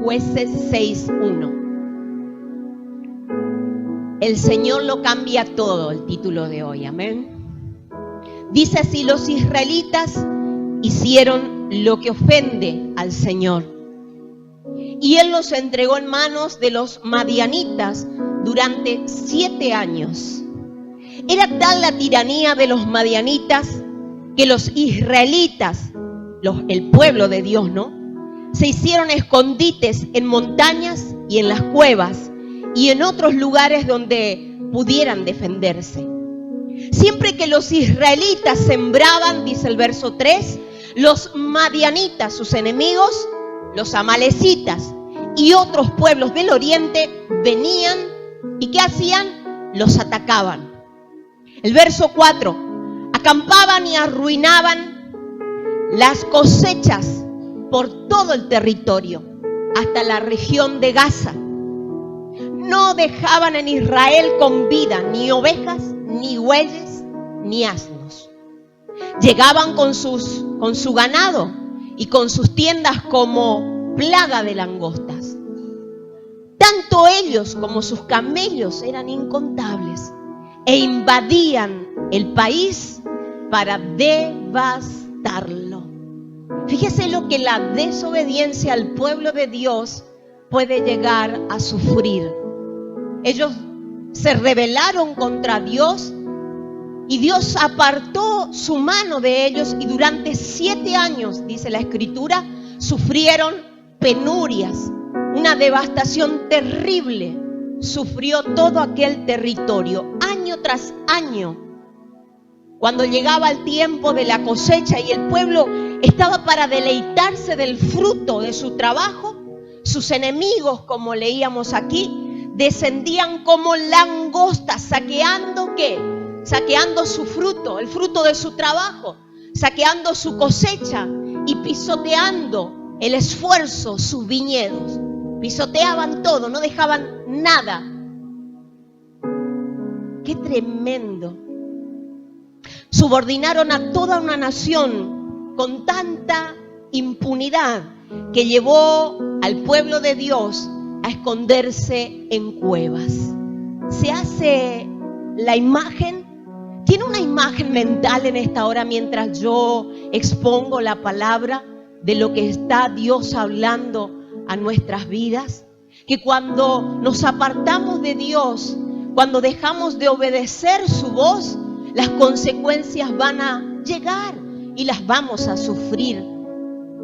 Jueces 6:1. El Señor lo cambia todo, el título de hoy, amén. Dice así: los israelitas hicieron lo que ofende al Señor, y Él los entregó en manos de los madianitas durante 7 años. Era tal la tiranía de los madianitas que los israelitas, el pueblo de Dios, ¿no?, se hicieron escondites en montañas y en las cuevas y en otros lugares donde pudieran defenderse. Siempre que los israelitas sembraban, dice el verso 3, los madianitas, sus enemigos, los amalecitas y otros pueblos del oriente venían y ¿qué hacían? Los atacaban. El verso 4, acampaban y arruinaban las cosechas por todo el territorio, hasta la región de Gaza. No dejaban en Israel con vida ni ovejas, ni bueyes, ni asnos. Llegaban con su ganado y con sus tiendas como plaga de langostas. Tanto ellos como sus camellos eran incontables e invadían el país para devastarlo. Fíjese lo que la desobediencia al pueblo de Dios puede llegar a sufrir. Ellos se rebelaron contra Dios y Dios apartó su mano de ellos y durante 7 años, dice la Escritura, sufrieron penurias, una devastación terrible. Sufrió todo aquel territorio, año tras año. Cuando llegaba el tiempo de la cosecha y el pueblo estaba para deleitarse del fruto de su trabajo, sus enemigos, como leíamos aquí, descendían como langostas, saqueando ¿qué? Saqueando su fruto, el fruto de su trabajo, saqueando su cosecha y pisoteando el esfuerzo, sus viñedos. Pisoteaban todo, no dejaban nada. ¡Qué tremendo! Subordinaron a toda una nación con tanta impunidad que llevó al pueblo de Dios a esconderse en cuevas. Se hace la imagen, tiene una imagen mental en esta hora mientras yo expongo la palabra de lo que está Dios hablando a nuestras vidas, que cuando nos apartamos de Dios, cuando dejamos de obedecer su voz, las consecuencias van a llegar y las vamos a sufrir.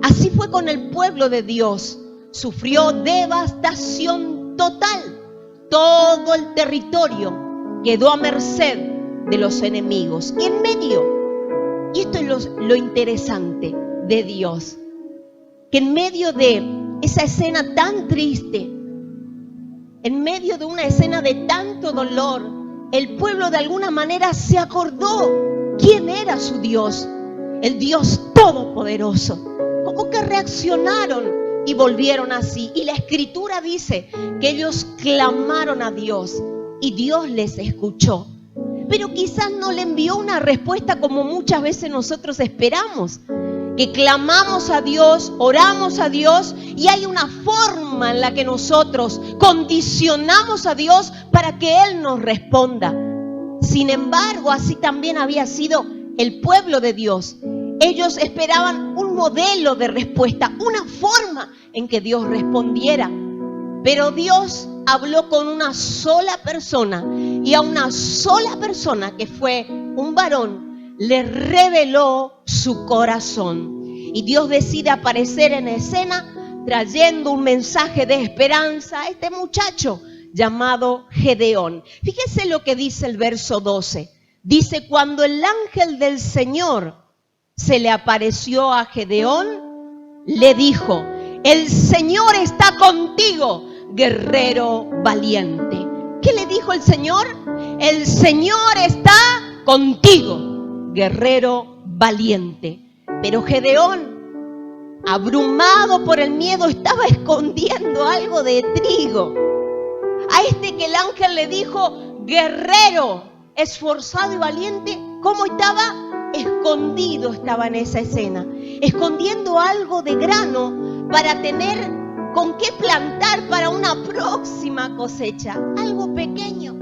Así fue con el pueblo de Dios. Sufrió devastación total. Todo el territorio quedó a merced de los enemigos. Y en medio, y esto es lo interesante de Dios, que en medio de esa escena tan triste, en medio de una escena de tanto dolor, el pueblo de alguna manera se acordó quién era su Dios, el Dios todopoderoso. Como que reaccionaron y volvieron así. Y la Escritura dice que ellos clamaron a Dios y Dios les escuchó. Pero quizás no le envió una respuesta como muchas veces nosotros esperamos. Que clamamos a Dios, oramos a Dios y hay una forma en la que nosotros condicionamos a Dios para que Él nos responda. Sin embargo, así también había sido el pueblo de Dios. Ellos esperaban un modelo de respuesta, una forma en que Dios respondiera. Pero Dios habló con una sola persona y a una sola persona, que fue un varón, le reveló su corazón. Y Dios decide aparecer en escena trayendo un mensaje de esperanza a este muchacho llamado Gedeón. Fíjese lo que dice el verso 12. Dice: cuando el ángel del Señor se le apareció a Gedeón, le dijo: el Señor está contigo, guerrero valiente. ¿Qué le dijo el Señor? El Señor está contigo, guerrero valiente. Pero Gedeón, abrumado por el miedo, estaba escondiendo algo de trigo. A este que el ángel le dijo, guerrero, esforzado y valiente, ¿cómo estaba? Escondido estaba en esa escena, escondiendo algo de grano para tener con qué plantar para una próxima cosecha. Algo pequeño.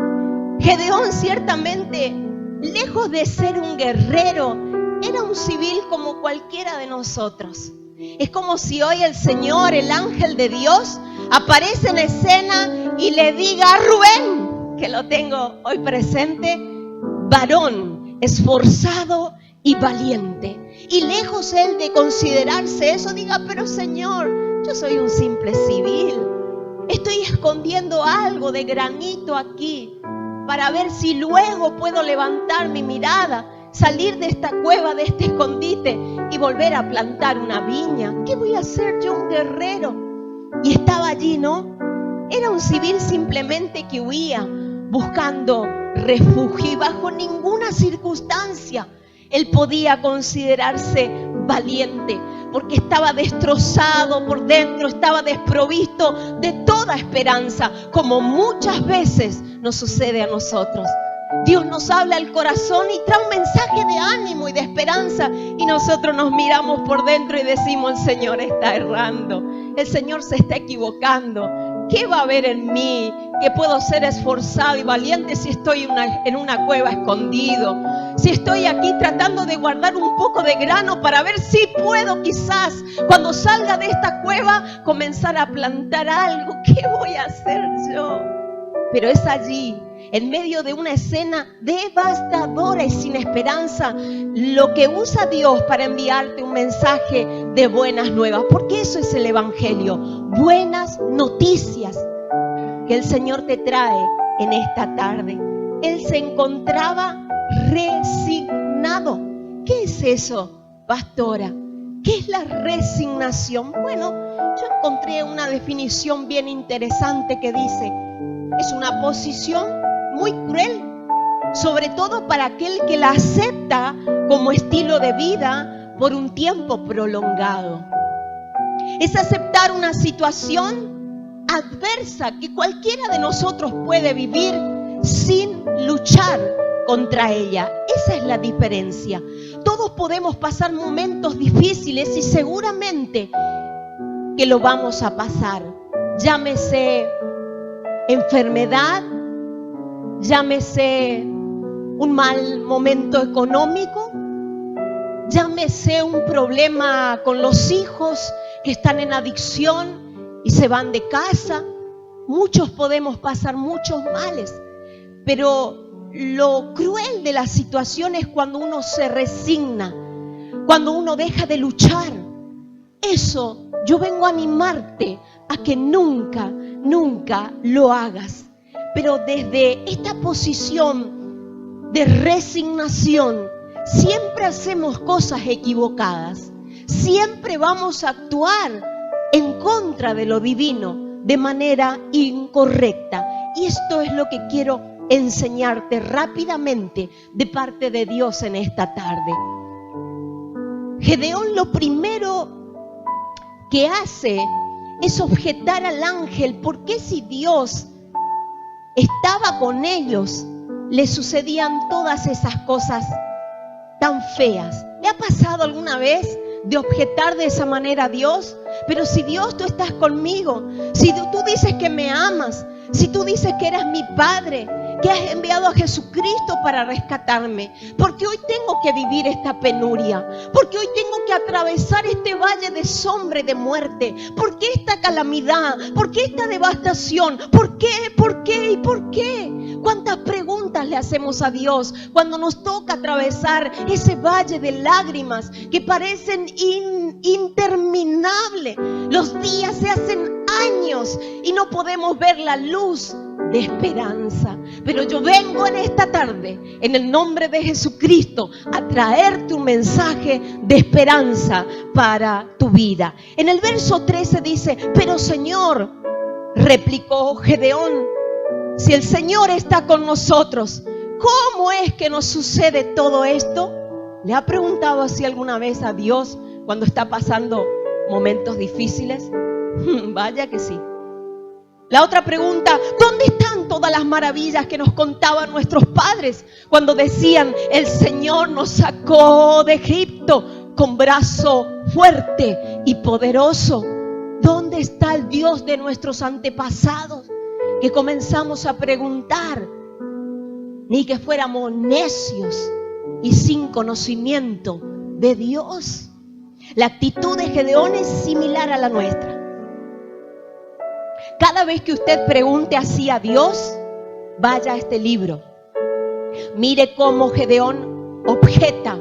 Gedeón ciertamente, lejos de ser un guerrero, era un civil como cualquiera de nosotros. Es como si hoy el Señor, el ángel de Dios, aparece en escena y le diga a Rubén, que lo tengo hoy presente, varón, esforzado y valiente. Y lejos él de considerarse eso, diga, pero Señor, yo soy un simple civil. Estoy escondiendo algo de granito aquí para ver si luego puedo levantar mi mirada, salir de esta cueva, de este escondite y volver a plantar una viña. ¿Qué voy a hacer yo, un guerrero? Y estaba allí, ¿no? Era un civil simplemente que huía, buscando refugio, y bajo ninguna circunstancia él podía considerarse valiente, porque estaba destrozado por dentro, estaba desprovisto de toda esperanza, como muchas veces nos sucede a nosotros. Dios nos habla al corazón y trae un mensaje de ánimo y de esperanza, y nosotros nos miramos por dentro y decimos, el Señor está errando, el Señor se está equivocando. ¿Qué va a haber en mí que puedo ser esforzado y valiente si estoy en una cueva escondido? Si estoy aquí tratando de guardar un poco de grano para ver si puedo quizás cuando salga de esta cueva comenzar a plantar algo. ¿Qué voy a hacer yo? Pero es allí, en medio de una escena devastadora y sin esperanza, lo que usa Dios para enviarte un mensaje de buenas nuevas. Porque eso es el Evangelio, buenas noticias que el Señor te trae en esta tarde. Él se encontraba resignado. ¿Qué es eso, pastora? ¿Qué es la resignación? Bueno, yo encontré una definición bien interesante que dice: es una posición muy cruel, sobre todo para aquel que la acepta como estilo de vida por un tiempo prolongado. Es aceptar una situación adversa que cualquiera de nosotros puede vivir sin luchar contra ella. Esa es la diferencia. Todos podemos pasar momentos difíciles y seguramente que lo vamos a pasar. Llámese enfermedad, llámese un mal momento económico, llámese un problema con los hijos que están en adicción y se van de casa. Muchos podemos pasar muchos males, pero lo cruel de la situación es cuando uno se resigna, cuando uno deja de luchar. Eso yo vengo a animarte a que nunca lo hagas. Pero desde esta posición de resignación, siempre hacemos cosas equivocadas. Siempre vamos a actuar en contra de lo divino, de manera incorrecta. Y esto es lo que quiero enseñarte rápidamente de parte de Dios en esta tarde. Gedeón lo primero que hace es objetar al ángel. ¿Por qué si Dios estaba con ellos le sucedían todas esas cosas tan feas? ¿Le ha pasado alguna vez de objetar de esa manera a Dios? Pero si Dios, tú estás conmigo, si tú dices que me amas, si tú dices que eres mi Padre, que has enviado a Jesucristo para rescatarme, porque hoy tengo que vivir esta penuria, porque hoy tengo que atravesar este valle de sombra y de muerte, porque esta calamidad, porque esta devastación, ¿por qué? ¿Por qué? ¿Y por qué? ¿Cuántas preguntas le hacemos a Dios cuando nos toca atravesar ese valle de lágrimas que parecen interminables? Los días se hacen años y no podemos ver la luz de esperanza. Pero yo vengo en esta tarde, en el nombre de Jesucristo, a traerte un mensaje de esperanza para tu vida. En el verso 13 dice: pero Señor, replicó Gedeón, si el Señor está con nosotros, ¿cómo es que nos sucede todo esto? ¿Le ha preguntado así alguna vez a Dios cuando está pasando momentos difíciles? Vaya que sí. La otra pregunta: ¿dónde están todas las maravillas que nos contaban nuestros padres cuando decían: el Señor nos sacó de Egipto con brazo fuerte y poderoso? ¿Dónde está el Dios de nuestros antepasados? Que comenzamos a preguntar, ni que fuéramos necios y sin conocimiento de Dios. La actitud de Gedeón es similar a la nuestra. Cada vez que usted pregunte así a Dios, vaya a este libro. Mire cómo Gedeón objeta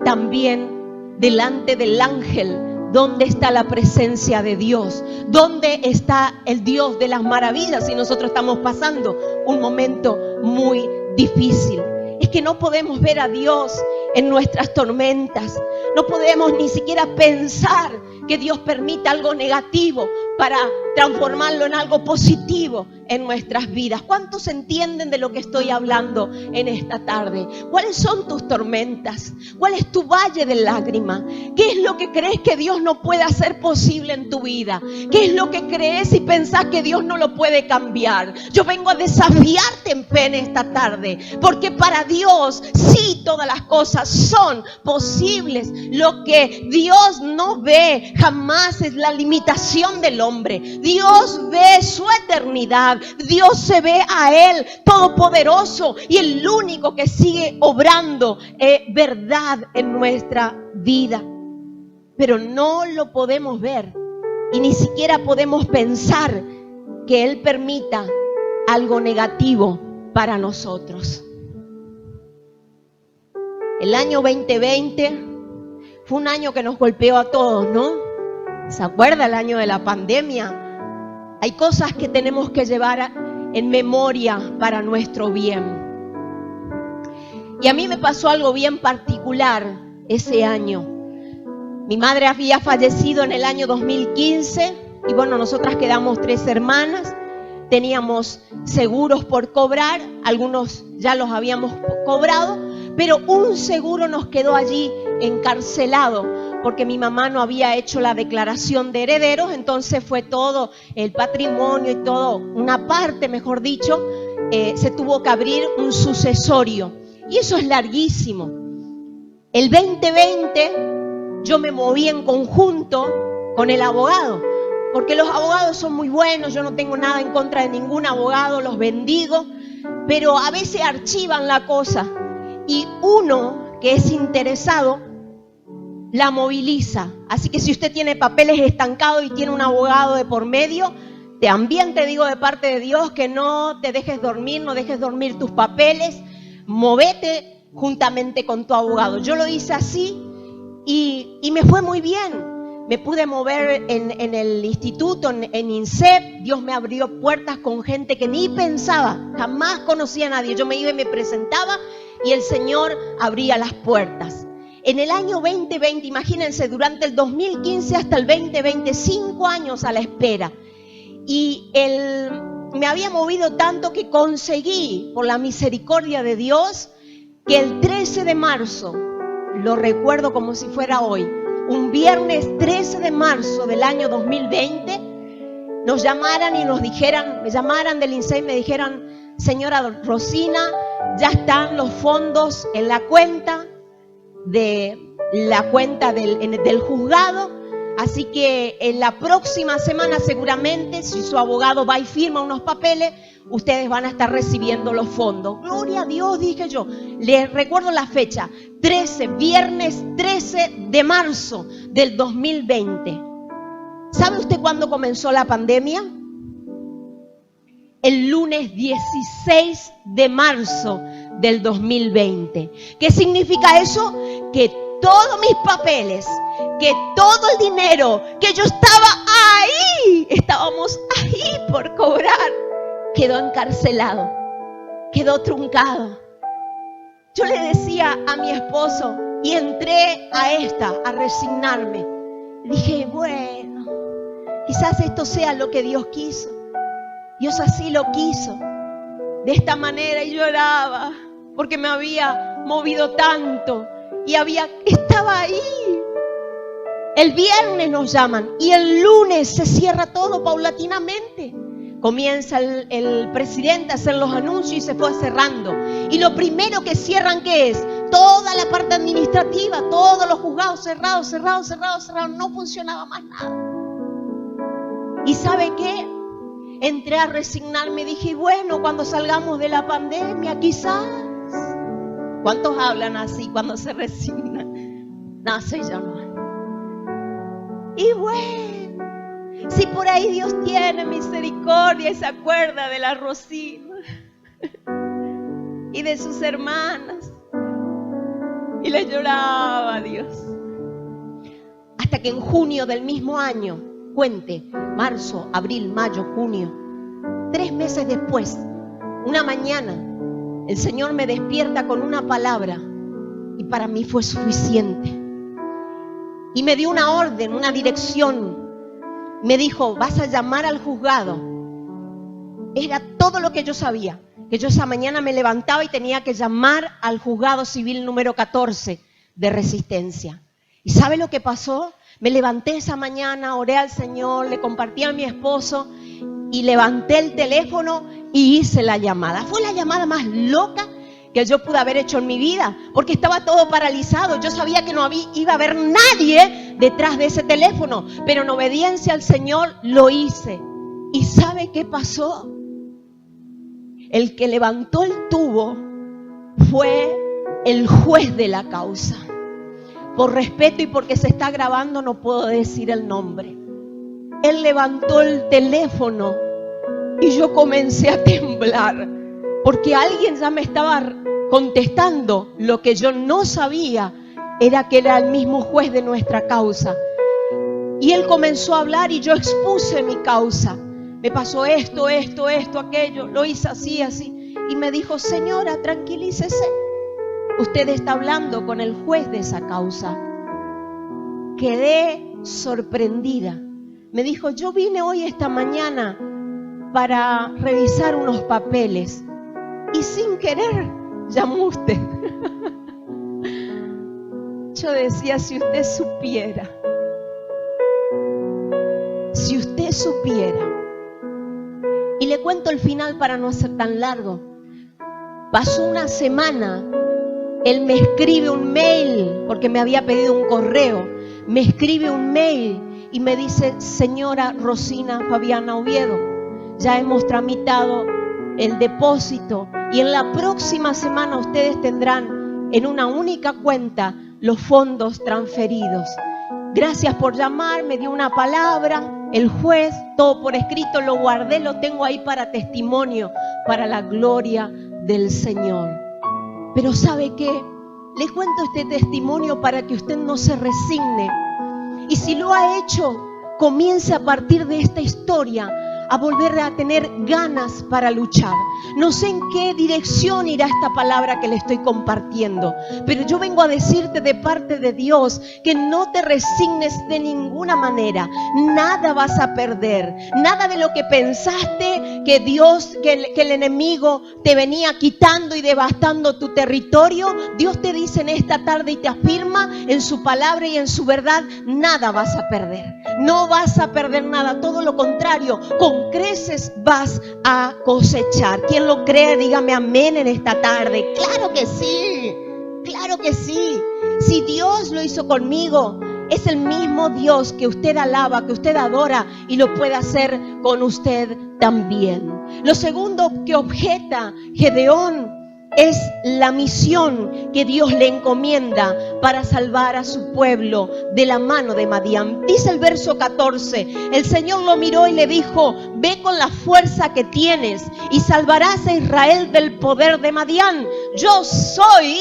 también delante del ángel. ¿Dónde está la presencia de Dios? ¿Dónde está el Dios de las maravillas si nosotros estamos pasando un momento muy difícil? Es que no podemos ver a Dios en nuestras tormentas. No podemos ni siquiera pensar que Dios permita algo negativo para transformarlo en algo positivo en nuestras vidas. ¿Cuántos entienden de lo que estoy hablando en esta tarde? ¿Cuáles son tus tormentas? ¿Cuál es tu valle de lágrimas? ¿Qué es lo que crees que Dios no puede hacer posible en tu vida? ¿Qué es lo que crees y pensás que Dios no lo puede cambiar? Yo vengo a desafiarte en fe en esta tarde, porque para Dios sí todas las cosas son posibles. Lo que Dios no ve jamás es la limitación del hombre. Dios ve su eternidad. Dios se ve a Él todopoderoso y el único que sigue obrando verdad en nuestra vida. Pero no lo podemos ver y ni siquiera podemos pensar que Él permita algo negativo para nosotros. El año 2020 fue un año que nos golpeó a todos, ¿no? ¿Se acuerda el año de la pandemia? Hay cosas que tenemos que llevar en memoria para nuestro bien. Y a mí me pasó algo bien particular ese año. Mi madre había fallecido en el año 2015 y bueno, nosotras quedamos 3 hermanas. Teníamos seguros por cobrar, algunos ya los habíamos cobrado, pero un seguro nos quedó allí encarcelado porque mi mamá no había hecho la declaración de herederos. Entonces fue todo el patrimonio y todo, una parte mejor dicho, se tuvo que abrir un sucesorio y eso es larguísimo. El 2020 yo me moví en conjunto con el abogado, porque los abogados son muy buenos, yo no tengo nada en contra de ningún abogado, los bendigo, pero a veces archivan la cosa y uno que es interesado la moviliza. Así que si usted tiene papeles estancados y tiene un abogado de por medio, también te digo de parte de Dios que no te dejes dormir, no dejes dormir tus papeles, movete juntamente con tu abogado. Yo lo hice así y me fue muy bien. Me pude mover en el instituto, en INSEP. Dios me abrió puertas con gente que ni pensaba, jamás conocía a nadie. Yo me iba y me presentaba y el Señor abría las puertas. En el año 2020, imagínense, durante el 2015 hasta el 2020, 5 años a la espera. Y me había movido tanto que conseguí, por la misericordia de Dios, que el 13 de marzo, lo recuerdo como si fuera hoy, un viernes 13 de marzo del año 2020, nos llamaran y nos dijeran, me llamaran del INSEE y me dijeran: señora Rosina, ya están los fondos en la cuenta del juzgado, así que en la próxima semana seguramente, si su abogado va y firma unos papeles, ustedes van a estar recibiendo los fondos. Gloria a Dios, dije yo. Les recuerdo la fecha, viernes 13 de marzo del 2020. ¿Sabe usted cuándo comenzó la pandemia? El lunes 16 de marzo del 2020. ¿Qué significa eso? Que todos mis papeles, que todo el dinero, que yo estábamos ahí por cobrar, quedó encarcelado, quedó truncado. Yo le decía a mi esposo, y entré a resignarme. Dije, bueno, quizás esto sea lo que Dios quiso. Dios así lo quiso, de esta manera, y lloraba porque me había movido tanto y estaba ahí. El viernes nos llaman y el lunes se cierra todo paulatinamente. Comienza el presidente a hacer los anuncios y se fue cerrando. Y lo primero que cierran, ¿qué es? Toda la parte administrativa, todos los juzgados cerrados, no funcionaba más nada. ¿Y sabe qué? Entré a resignarme y dije, bueno, cuando salgamos de la pandemia, quizás. ¿Cuántos hablan así cuando se resignan? No, soy yo no. Y bueno, si por ahí Dios tiene misericordia y se acuerda de la Rosina y de sus hermanas. Y le lloraba a Dios. Hasta que en junio del mismo año, cuente, marzo, abril, mayo, junio, 3 meses después, una mañana, el Señor me despierta con una palabra y para mí fue suficiente. Y me dio una orden, una dirección. Me dijo, vas a llamar al juzgado. Era todo lo que yo sabía. Que yo esa mañana me levantaba y tenía que llamar al juzgado civil número 14 de Resistencia. ¿Y sabe lo que pasó? Me levanté esa mañana, oré al Señor, le compartí a mi esposo y levanté el teléfono y hice la llamada. Fue la llamada más loca que yo pude haber hecho en mi vida, porque estaba todo paralizado. Yo sabía que no iba a haber nadie detrás de ese teléfono, pero en obediencia al Señor lo hice. ¿Y sabe qué pasó? El que levantó el tubo fue el juez de la causa. Por respeto y porque se está grabando no puedo decir el nombre. Él levantó el teléfono y yo comencé a temblar, porque alguien ya me estaba contestando. Lo que yo no sabía era que era el mismo juez de nuestra causa. Y él comenzó a hablar y yo expuse mi causa. Me pasó esto, aquello, lo hice así, así. Y me dijo, señora, tranquilícese. Usted está hablando con el juez de esa causa. Quedé sorprendida. Me dijo, yo vine hoy esta mañana para revisar unos papeles. Y sin querer, llamó usted. Yo decía, si usted supiera. Si usted supiera. Y le cuento el final para no ser tan largo. Pasó una semana, él me escribe un mail, porque me había pedido un correo. Me escribe un mail y me dice, señora Rosina Fabiana Oviedo, ya hemos tramitado el depósito y en la próxima semana ustedes tendrán en una única cuenta los fondos transferidos. Gracias por llamar, me dio una palabra. El juez, todo por escrito, lo guardé, lo tengo ahí para testimonio, para la gloria del Señor. Pero ¿sabe qué? Le cuento este testimonio para que usted no se resigne. Y si lo ha hecho, comience a partir de esta historia a volver a tener ganas para luchar. No sé en qué dirección irá esta palabra que le estoy compartiendo, pero yo vengo a decirte de parte de Dios que no te resignes de ninguna manera. Nada vas a perder, nada de lo que pensaste que Dios, que el enemigo te venía quitando y devastando tu territorio. Dios te dice en esta tarde y te afirma en su palabra y en su verdad, nada vas a perder. No vas a perder nada, todo lo contrario, con creces vas a cosechar. Quien lo cree, dígame amén en esta tarde. Claro que sí, claro que sí. Si Dios lo hizo conmigo, es el mismo Dios que usted alaba, que usted adora, y lo puede hacer con usted también. Lo segundo que objeta Gedeón es la misión que Dios le encomienda para salvar a su pueblo de la mano de Madián. Dice el verso 14, el Señor lo miró y le dijo, ve con la fuerza que tienes y salvarás a Israel del poder de Madián. Yo soy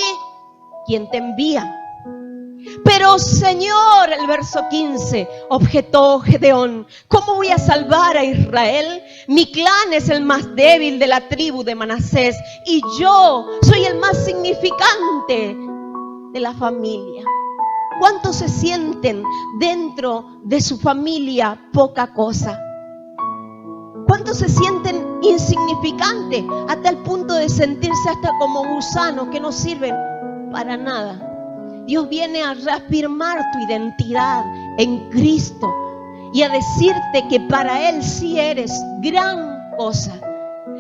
quien te envía. Pero Señor, el verso 15, objetó Gedeón, ¿cómo voy a salvar a Israel? Mi clan es el más débil de la tribu de Manasés y yo soy el más significante de la familia. ¿Cuántos se sienten dentro de su familia poca cosa? ¿Cuántos se sienten insignificantes hasta el punto de sentirse hasta como gusanos que no sirven para nada? Dios viene a reafirmar tu identidad en Cristo y a decirte que para Él sí eres gran cosa.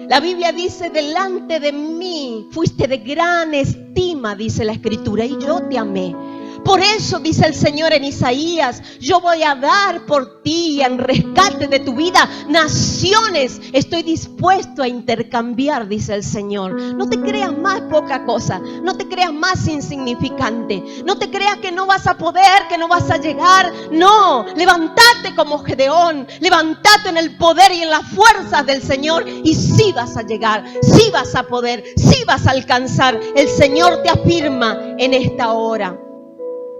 La Biblia dice, delante de mí fuiste de gran estima, dice la Escritura, y yo te amé. Por eso dice el Señor en Isaías, yo voy a dar por ti en rescate de tu vida naciones. Estoy dispuesto a intercambiar, dice el Señor. No te creas más poca cosa, no te creas más insignificante, no te creas que no vas a poder, que no vas a llegar. No, levántate como Gedeón, levántate en el poder y en las fuerzas del Señor y sí vas a llegar, sí vas a poder, sí vas a alcanzar. El Señor te afirma en esta hora.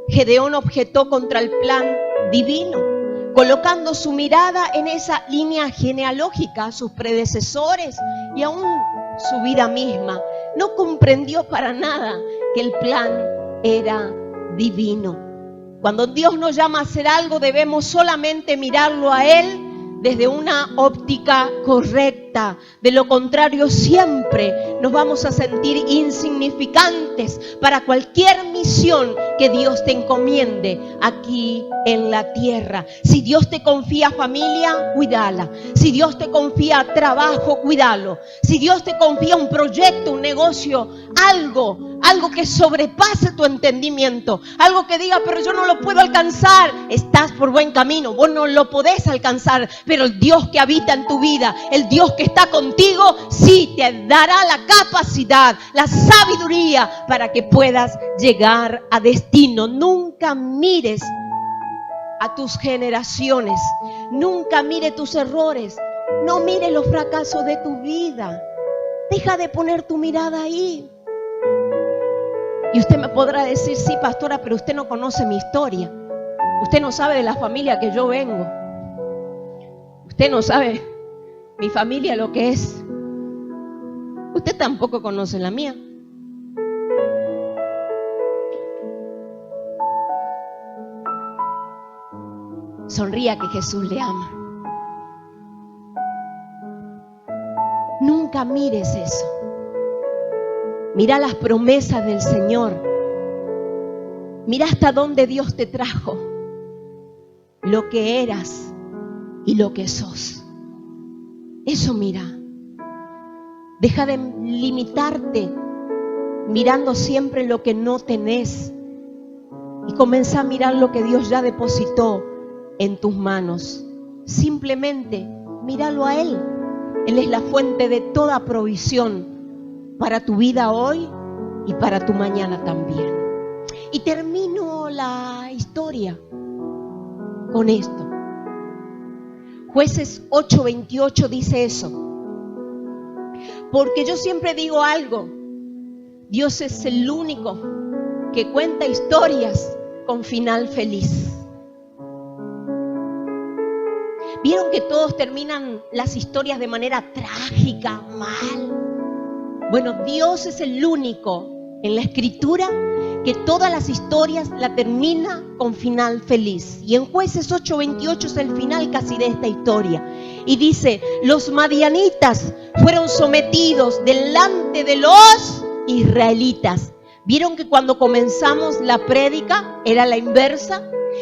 Gedeón objetó contra el plan divino, colocando su mirada en esa línea genealógica, sus predecesores y aún su vida misma. No comprendió para nada que el plan era divino. Cuando Dios nos llama a hacer algo, debemos solamente mirarlo a Él desde una óptica correcta. De lo contrario, siempre nos vamos a sentir insignificantes para cualquier misión que Dios te encomiende aquí en la tierra. Si Dios te confía familia, cuídala. Si Dios te confía trabajo, cuídalo. Si Dios te confía un proyecto, un negocio, algo que sobrepase tu entendimiento, algo que diga, pero yo no lo puedo alcanzar. Estás por buen camino, vos no lo podés alcanzar, pero el Dios que habita en tu vida, el Dios que está contigo, sí te dará la capacidad, la sabiduría para que puedas llegar a destino. Nunca mires a tus generaciones, nunca mire tus errores, no mires los fracasos de tu vida. Deja de poner tu mirada ahí. Y usted me podrá decir, sí, pastora, pero usted no conoce mi historia. Usted no sabe de la familia que yo vengo. Usted no sabe mi familia lo que es. Usted tampoco conoce la mía. Sonría que Jesús le ama. Nunca mires eso. Mira las promesas del Señor. Mira hasta dónde Dios te trajo. Lo que eras y lo que sos. Eso mira. Deja de limitarte mirando siempre lo que no tenés. Y comienza a mirar lo que Dios ya depositó en tus manos. Simplemente míralo a Él. Él es la fuente de toda provisión para tu vida hoy y para tu mañana también. Y termino la historia con esto. Jueces 8:28 dice eso. Porque yo siempre digo algo. Dios es el único que cuenta historias con final feliz. ¿Vieron que todos terminan las historias de manera trágica, mal? Bueno, Dios es el único en la Escritura que todas las historias la termina con final feliz. Y en Jueces 8:28 es el final casi de esta historia. Y dice, los madianitas fueron sometidos delante de los israelitas. ¿Vieron que cuando comenzamos la prédica era la inversa?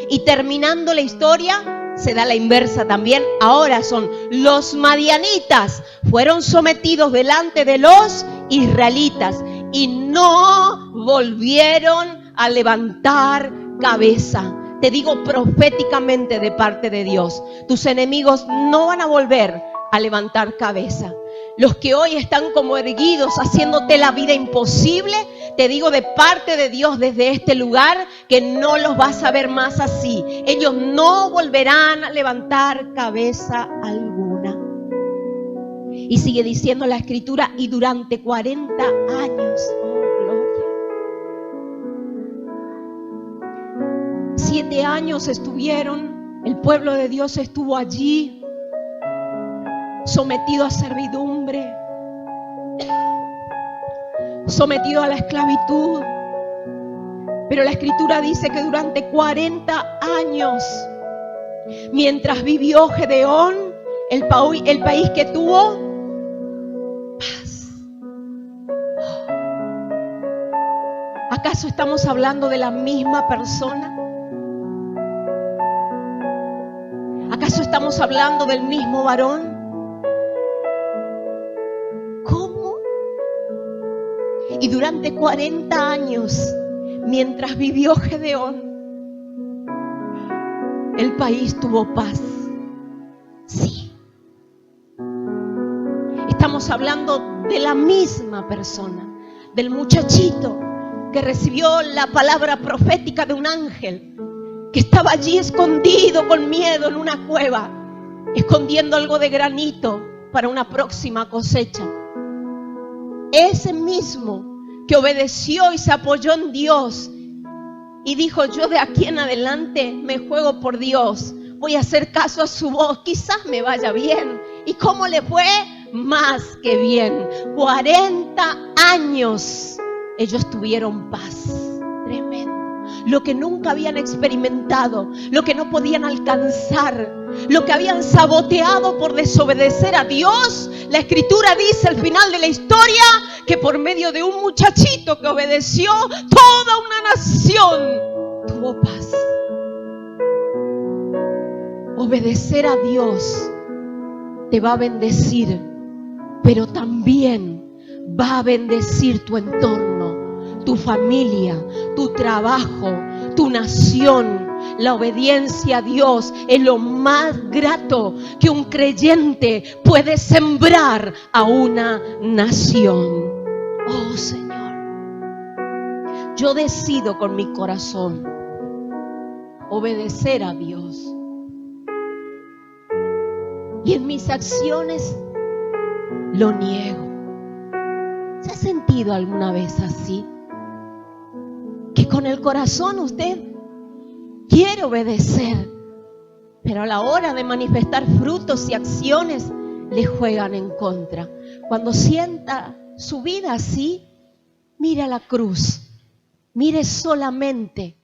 Y terminando la historia se da la inversa también. Ahora son los madianitas fueron sometidos delante de los israelitas y no volvieron a levantar cabeza. Te digo proféticamente de parte de Dios, tus enemigos no van a volver a levantar cabeza. Los que hoy están como erguidos haciéndote la vida imposible, te digo de parte de Dios desde este lugar que no los vas a ver más así. Ellos no volverán a levantar cabeza alguna. Y sigue diciendo la Escritura, y durante 40 años, oh gloria. 7 años estuvieron, el pueblo de Dios estuvo allí, sometido a servidumbre, sometido a la esclavitud. Pero la Escritura dice que durante 40 años, mientras vivió Gedeón, el país que tuvo paz. ¿Acaso estamos hablando de la misma persona? ¿Acaso estamos hablando del mismo varón? ¿Cómo? Y durante 40 años mientras vivió Gedeón, el país tuvo paz. Sí. Estamos hablando de la misma persona, del muchachito que recibió la palabra profética de un ángel, que estaba allí escondido con miedo en una cueva, escondiendo algo de granito para una próxima cosecha. Ese mismo que obedeció y se apoyó en Dios y dijo: yo de aquí en adelante me juego por Dios, voy a hacer caso a su voz, quizás me vaya bien. ¿Y cómo le fue? Más que bien. 40 años ellos tuvieron paz. Tremendo. Lo que nunca habían experimentado, lo que no podían alcanzar, lo que habían saboteado por desobedecer a Dios. La Escritura dice al final de la historia que por medio de un muchachito que obedeció, toda una nación tuvo paz. Obedecer a Dios te va a bendecir, pero también va a bendecir tu entorno, tu familia, tu trabajo, tu nación. La obediencia a Dios es lo más grato que un creyente puede sembrar a una nación. Oh Señor, yo decido con mi corazón obedecer a Dios. Y en mis acciones lo niego. ¿Se ha sentido alguna vez así? Que con el corazón usted quiere obedecer, pero a la hora de manifestar frutos y acciones le juegan en contra. Cuando sienta su vida así, mire a la cruz, mire solamente